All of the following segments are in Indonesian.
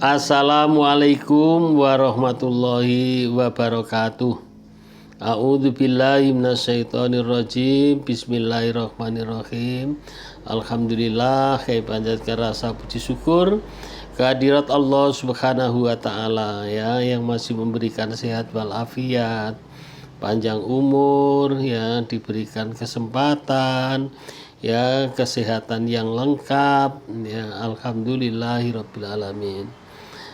Assalamualaikum warahmatullahi wabarakatuh. A'udzu billahi minasyaitonir rajim. Bismillahirrahmanirrahim. Alhamdulillah, kami panjatkan rasa puji syukur kehadirat Allah Subhanahu wa taala ya, yang masih memberikan sehat walafiat, panjang umur ya, diberikan kesempatan ya, kesehatan yang lengkap ya. Alhamdulillahirabbil alamin.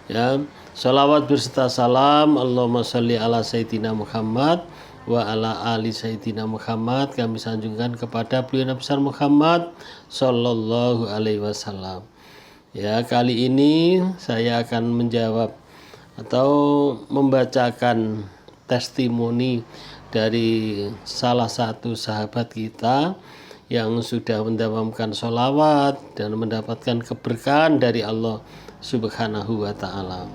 Ya, salawat berserta salam Allahumma sholli ala sayyidina Muhammad wa ala ali sayyidina Muhammad kami sanjungkan kepada beliau Nabi besar Muhammad sallallahu alaihi wasallam. Ya, kali ini saya akan menjawab atau membacakan testimoni dari salah satu sahabat kita yang sudah mendawamkan sholawat dan mendapatkan keberkahan dari Allah Subhanahu wa ta'ala.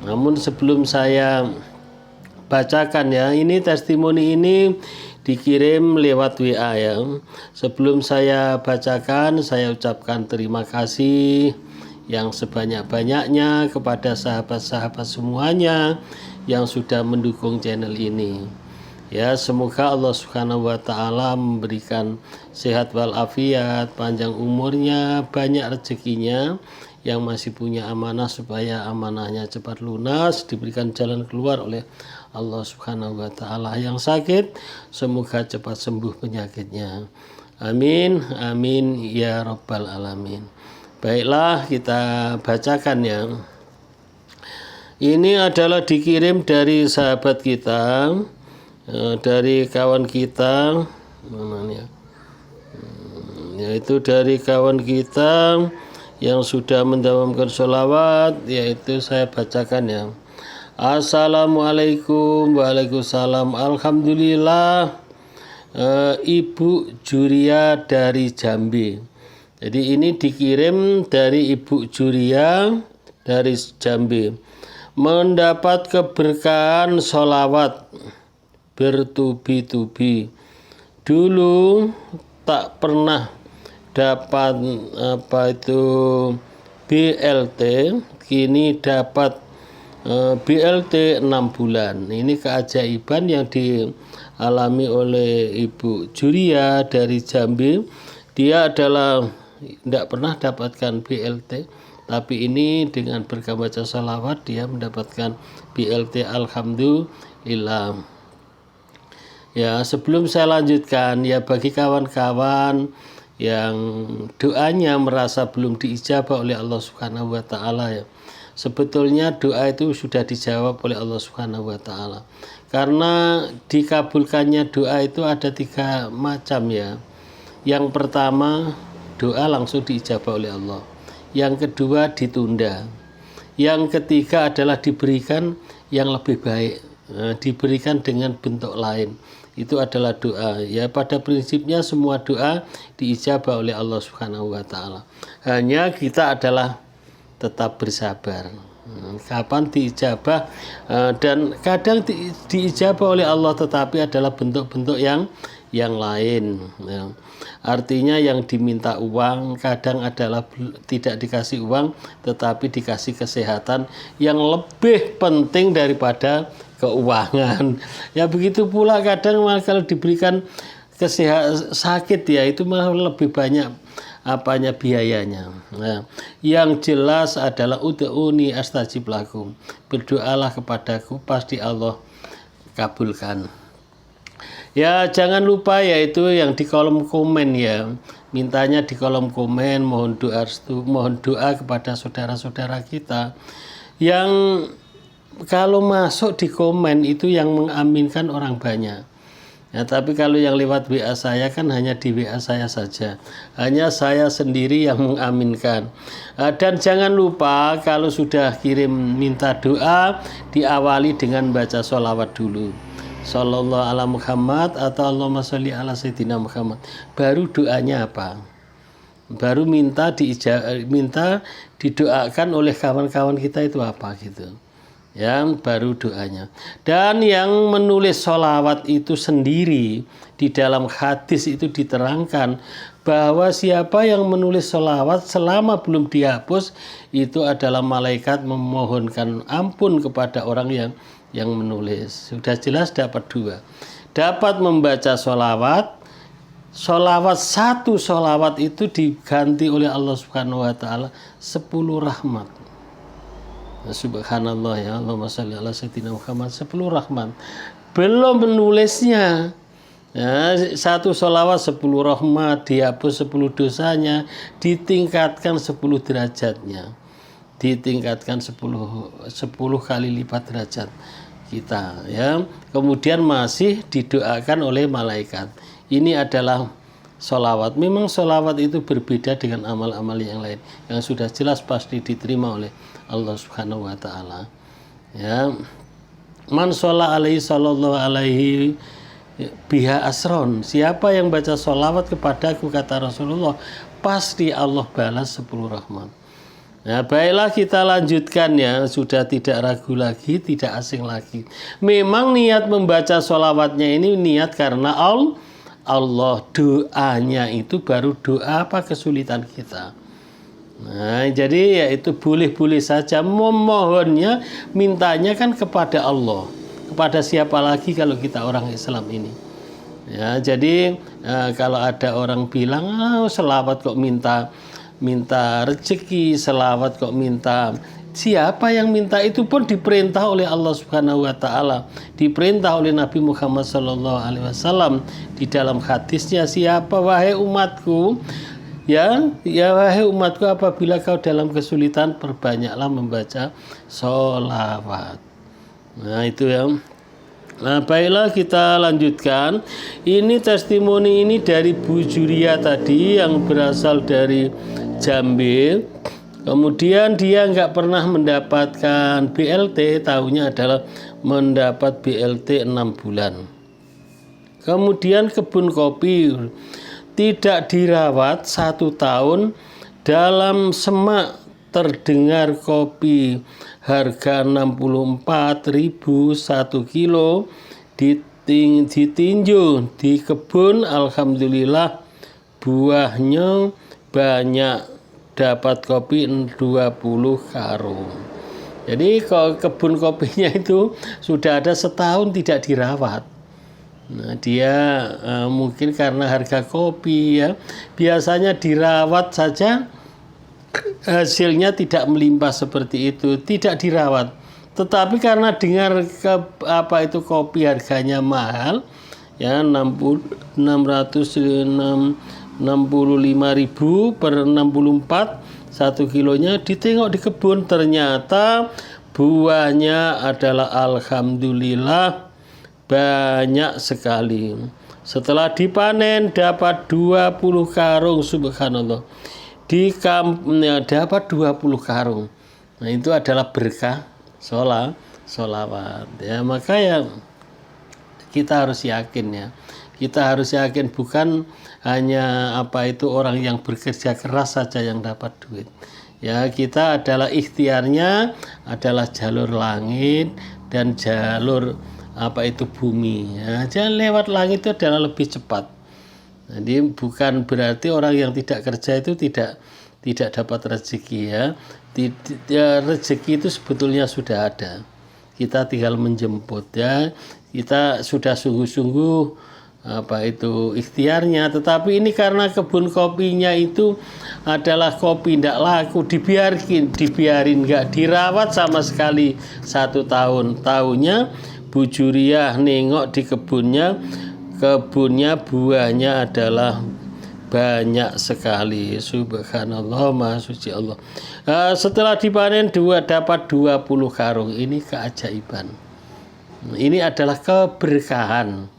Namun sebelum saya bacakan ya, ini testimoni ini dikirim lewat WA ya. Sebelum saya bacakan, saya ucapkan terima kasih yang sebanyak-banyaknya kepada sahabat-sahabat semuanya yang sudah mendukung channel ini. Ya, semoga Allah Subhanahu wa taala memberikan sehat walafiat, panjang umurnya, banyak rezekinya. Yang masih punya amanah supaya amanahnya cepat lunas, diberikan jalan keluar oleh Allah Subhanahu wa taala. Yang sakit semoga cepat sembuh penyakitnya. Amin, amin ya rabbal alamin. Baiklah, kita bacakan ya. Ini adalah dikirim dari sahabat kita, dari kawan kita, yaitu dari kawan kita yang sudah mendawamkan sholawat, yaitu saya bacakan ya. Assalamualaikum. Waalaikumsalam. Alhamdulillah. Ibu Juria dari Jambi. Jadi ini dikirim dari Ibu Juria dari Jambi. Mendapat keberkahan sholawat bertubi-tubi. Dulu tak pernah dapat BLT, kini dapat BLT 6 bulan. Ini keajaiban yang dialami oleh Ibu Juria dari Jambi. Dia adalah tidak pernah dapatkan BLT, tapi ini dengan berkah baca salawat dia mendapatkan BLT. Alhamdulillah. Ya, sebelum saya lanjutkan ya, bagi kawan-kawan yang doanya merasa belum diijabah oleh Allah Subhanahu wa taala ya. Sebetulnya doa itu sudah dijawab oleh Allah Subhanahu wa taala. Karena dikabulkannya doa itu ada 3 macam ya. Yang pertama, doa langsung diijabah oleh Allah. Yang kedua, ditunda. Yang ketiga adalah diberikan yang lebih baik, diberikan dengan bentuk lain. Itu adalah doa ya. Pada prinsipnya semua doa diijabah oleh Allah Subhanahu wa taala. Hanya kita adalah tetap bersabar. Kapan diijabah, dan kadang diijabah oleh Allah tetapi adalah bentuk-bentuk yang lain ya. Artinya yang diminta uang kadang adalah tidak dikasih uang tetapi dikasih kesehatan yang lebih penting daripada keuangan. Ya begitu pula kadang malah kalau diberikan sakit ya, itu malah lebih banyak biayanya. Nah, yang jelas adalah ud'uni astajib lakum. Berdoalah kepadaku, pasti Allah kabulkan. Ya, jangan lupa yaitu yang di kolom komen ya. Mintanya di kolom komen, mohon doa kepada saudara-saudara kita yang kalau masuk di komen itu yang mengaminkan orang banyak. Ya, tapi kalau yang lewat WA saya kan hanya di WA saya saja. Hanya saya sendiri yang mengaminkan. Dan jangan lupa kalau sudah kirim minta doa, diawali dengan baca sholawat dulu. Sallallahu ala Muhammad atau Allahumma sholli ala sayyidina Muhammad. Baru doanya apa? Baru minta didoakan oleh kawan-kawan kita itu apa gitu. Yang baru doanya. Dan yang menulis sholawat itu sendiri di dalam hadis itu diterangkan bahwa siapa yang menulis sholawat selama belum dihapus itu adalah malaikat memohonkan ampun kepada orang yang menulis. Sudah jelas dapat 2. Dapat membaca sholawat satu sholawat itu diganti oleh Allah Subhanahu wa taala 10 rahmat. Subhanallah, ya Allahumma sholli ala sayyidina Muhammad, 10 rahmat. Belum menulisnya. Ya, satu sholawat 10 rahmat, dihapus 10 dosanya, ditingkatkan 10 derajatnya. Ditingkatkan 10 kali lipat derajat kita, ya. Kemudian masih didoakan oleh malaikat. Ini adalah sholawat. Memang sholawat itu berbeda dengan amal-amal yang lain yang sudah jelas pasti diterima oleh Allah Subhanahu wa taala. Ya. Man sholla alaihi sallallahu alaihi biha asron. Siapa yang baca sholawat kepadaku, kata Rasulullah, pasti Allah balas 10 rahmat. Nah, baiklah kita lanjutkan, ya. Sudah tidak ragu lagi, tidak asing lagi. Memang niat membaca sholawatnya ini niat karena Allah, doanya itu baru doa apa kesulitan kita. Nah, jadi ya itu boleh-boleh saja memohonnya, mintanya kan kepada Allah. Kepada siapa lagi kalau kita orang Islam ini. Ya, jadi kalau ada orang bilang, selawat kok minta rezeki, selawat kok minta. Siapa yang minta itu pun diperintah oleh Allah Subhanahu wa taala, diperintah oleh Nabi Muhammad sallallahu alaihi wasallam di dalam hadisnya, siapa wahai umatku, ya wahai umatku, apabila kau dalam kesulitan perbanyaklah membaca sholawat. Nah, itu ya. Nah, baiklah kita lanjutkan. Ini testimoni ini dari Bu Juria tadi yang berasal dari Jambi. Kemudian dia nggak pernah mendapatkan BLT, tahunya adalah mendapat BLT 6 bulan. Kemudian kebun kopi tidak dirawat 1 tahun, dalam semak terdengar kopi harga 64.000 1 kilo ditinjau di kebun. Alhamdulillah buahnya banyak, dapat kopi 20 karung. Jadi kalau kebun kopinya itu sudah ada setahun tidak dirawat. Nah, dia mungkin karena harga kopi, ya, biasanya dirawat saja hasilnya tidak melimpah seperti itu, tidak dirawat. Tetapi karena dengar kopi harganya mahal, ya, 665.000 per 64 1 kilonya, ditengok di kebun, ternyata buahnya adalah alhamdulillah banyak sekali. Setelah dipanen dapat 20 karung, subhanallah. Dapat 20 karung. Nah, itu adalah berkah sholawat. Ya, maka ya kita harus yakin, ya. Kita harus yakin bukan hanya orang yang bekerja keras saja yang dapat duit. Ya, kita adalah ikhtiarnya adalah jalur langit dan jalur bumi. Ya, jalan lewat langit itu adalah lebih cepat. Jadi bukan berarti orang yang tidak kerja itu tidak dapat rezeki, ya. Rezeki itu sebetulnya sudah ada. Kita tinggal menjemput, ya. Kita sudah sungguh-sungguh ikhtiarnya, tetapi ini karena kebun kopinya itu adalah kopi tidak laku, dibiarin nggak dirawat sama sekali 1 tahun. Tahunya Bu Juriah nengok di kebunnya buahnya adalah banyak sekali. Subhanallah, maha suci Allah. Setelah dipanen dapat 20 karung. Ini keajaiban. Ini adalah keberkahan.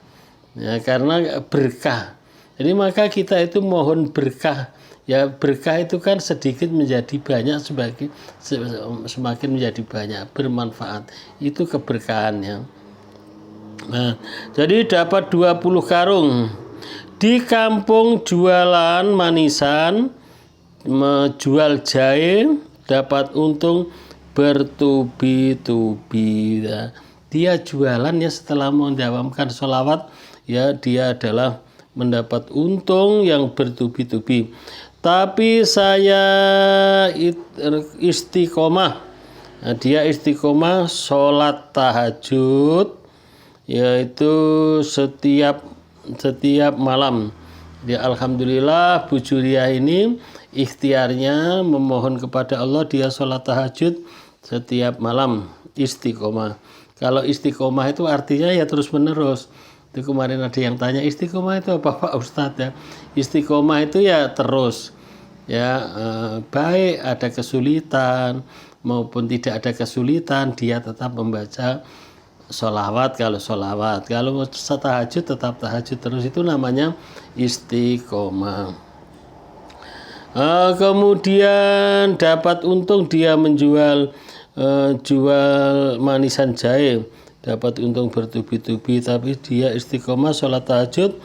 Ya, karena berkah. Jadi maka kita itu mohon berkah. Ya, berkah itu kan sedikit menjadi banyak, semakin menjadi banyak, bermanfaat. Itu keberkahannya. Nah, jadi dapat 20 karung. Di kampung jualan manisan, menjual jahe, dapat untung bertubi-tubi. Ya, dia jualan, ya, setelah mendawamkan sholawat, ya, dia adalah mendapat untung yang bertubi-tubi. Tapi saya istiqomah. Nah, dia istiqomah sholat tahajud, yaitu setiap malam. Dia alhamdulillah Bu Juriah ini ikhtiarnya memohon kepada Allah, dia sholat tahajud setiap malam, istiqomah. Kalau istiqomah itu artinya ya terus menerus. Itu kemarin ada yang tanya istiqomah itu apa Pak Ustadz ya. Istiqomah itu ya terus ya, baik ada kesulitan maupun tidak ada kesulitan dia tetap membaca sholawat. Kalau tahajud tetap tahajud terus, itu namanya istiqomah. Kemudian dapat untung dia menjual jual manisan jahe, dapat untung bertubi-tubi, tapi dia istiqomah sholat tahajud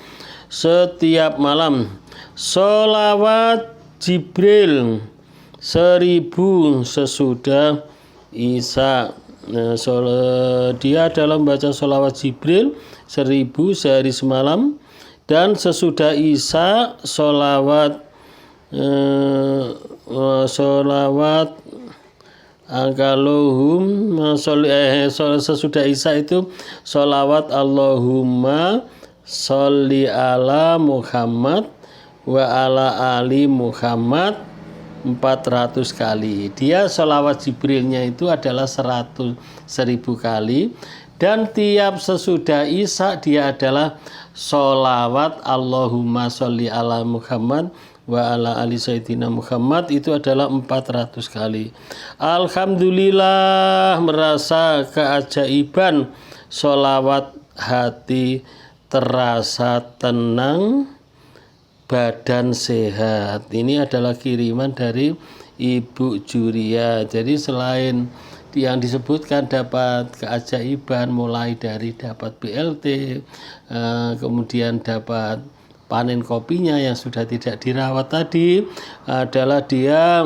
setiap malam. Sholawat Jibril 1000 sesudah Isya. Nah, dia dalam baca sholawat Jibril 1000 sehari semalam, dan sesudah Isya sholawat sesudah Isya itu sholawat Allahumma sholli ala Muhammad wa ala ali Muhammad 400 kali. Dia sholawat Jibrilnya itu adalah 1000 kali, dan tiap sesudah Isya dia adalah sholawat Allahumma sholli ala Muhammad wa ala ali sayyidina Muhammad, itu adalah 400 kali. Alhamdulillah, merasa keajaiban sholawat, hati terasa tenang, badan sehat. Ini adalah kiriman dari Ibu Juriah. Jadi selain yang disebutkan dapat keajaiban, mulai dari dapat BLT, kemudian dapat panen kopinya yang sudah tidak dirawat tadi, adalah dia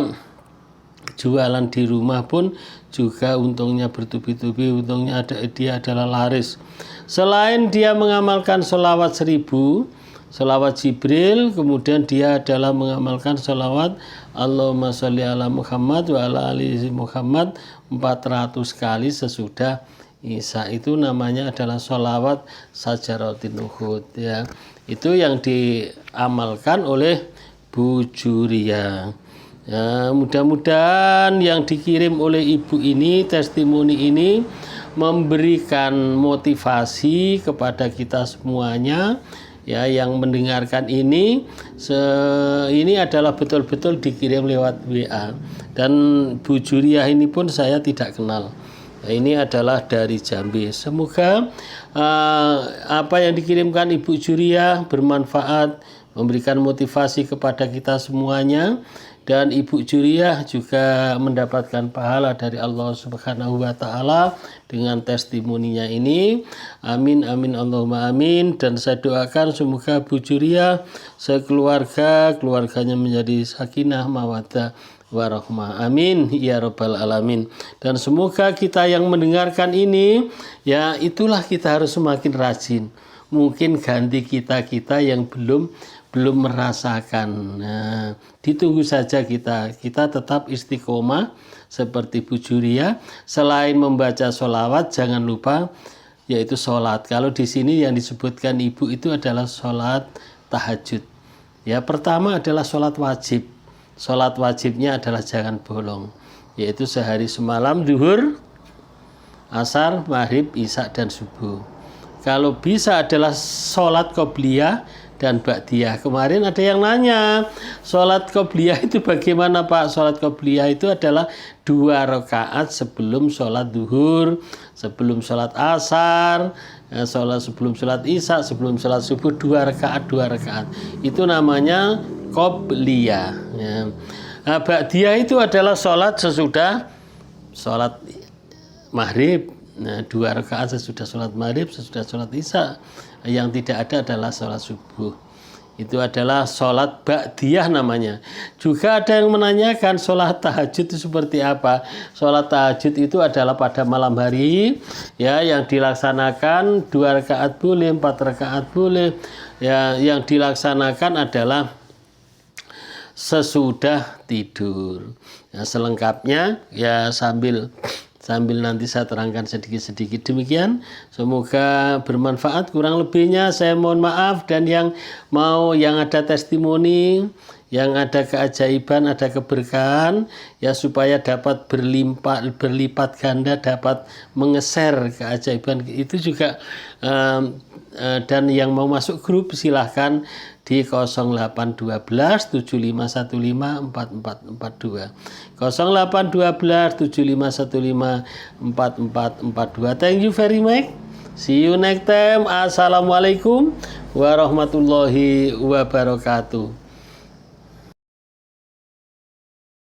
jualan di rumah pun juga untungnya bertubi-tubi, untungnya dia adalah laris. Selain dia mengamalkan sholawat 1000, sholawat Jibril, kemudian dia adalah mengamalkan sholawat Allahumma sholli ala Muhammad wa ala ali Muhammad 400 kali sesudah Isya. Itu namanya adalah sholawat Sajaratin Nuhud ya. Itu yang diamalkan oleh Bu Juriah. Ya, mudah-mudahan yang dikirim oleh ibu ini, testimoni ini, memberikan motivasi kepada kita semuanya ya, yang mendengarkan ini. Ini adalah betul-betul dikirim lewat WA, dan Bu Juriah ini pun saya tidak kenal. Ini adalah dari Jambi. Semoga apa yang dikirimkan Ibu Juriah bermanfaat, memberikan motivasi kepada kita semuanya, dan Ibu Juriah juga mendapatkan pahala dari Allah Subhanahu wa taala dengan testimoninya ini. Amin amin Allahumma amin. Dan saya doakan semoga Bu Juriah keluarganya menjadi sakinah mawaddah warahmah. Amin ya rabbal alamin. Dan semoga kita yang mendengarkan ini ya, itulah kita harus semakin rajin. Mungkin ganti kita yang belum merasakan. Nah, ditunggu saja kita tetap istiqomah seperti Bu Juriah. Selain membaca sholawat, jangan lupa yaitu sholat. Kalau di sini yang disebutkan ibu itu adalah sholat tahajud. Ya, pertama adalah sholat wajib. Sholat wajibnya adalah jangan bolong, yaitu sehari semalam, zuhur, asar, maghrib, isya, dan subuh. Kalau bisa adalah sholat qobliyah dan ba'diyah. Kemarin ada yang nanya, sholat qobliyah itu bagaimana Pak? Sholat qobliyah itu adalah 2 rakaat sebelum sholat zuhur, sebelum sholat asar, sebelum sholat isya, sebelum sholat subuh, 2 rakaat. Itu namanya qobliyah ya. Nah, ba'diyah itu adalah sholat sesudah sholat maghrib. Nah, 2 rakaat sesudah sholat maghrib, sesudah sholat isya. Yang tidak ada adalah sholat subuh. Itu adalah sholat ba'diyah namanya. Juga ada yang menanyakan sholat tahajud itu seperti apa. Sholat tahajud itu adalah pada malam hari, ya, yang dilaksanakan 2 rakaat boleh, 4 rakaat boleh. Ya, yang dilaksanakan adalah sesudah tidur. Ya, selengkapnya ya sambil nanti saya terangkan sedikit-sedikit. Demikian, semoga bermanfaat. Kurang lebihnya saya mohon maaf, dan yang ada testimoni, yang ada keajaiban, ada keberkahan, ya, supaya dapat berlipat ganda, dapat mengeser keajaiban itu juga, dan yang mau masuk grup silahkan di 0812 7515 4442, 0812 7515 4442. Thank you very much. See you next time. Assalamualaikum warahmatullahi wabarakatuh.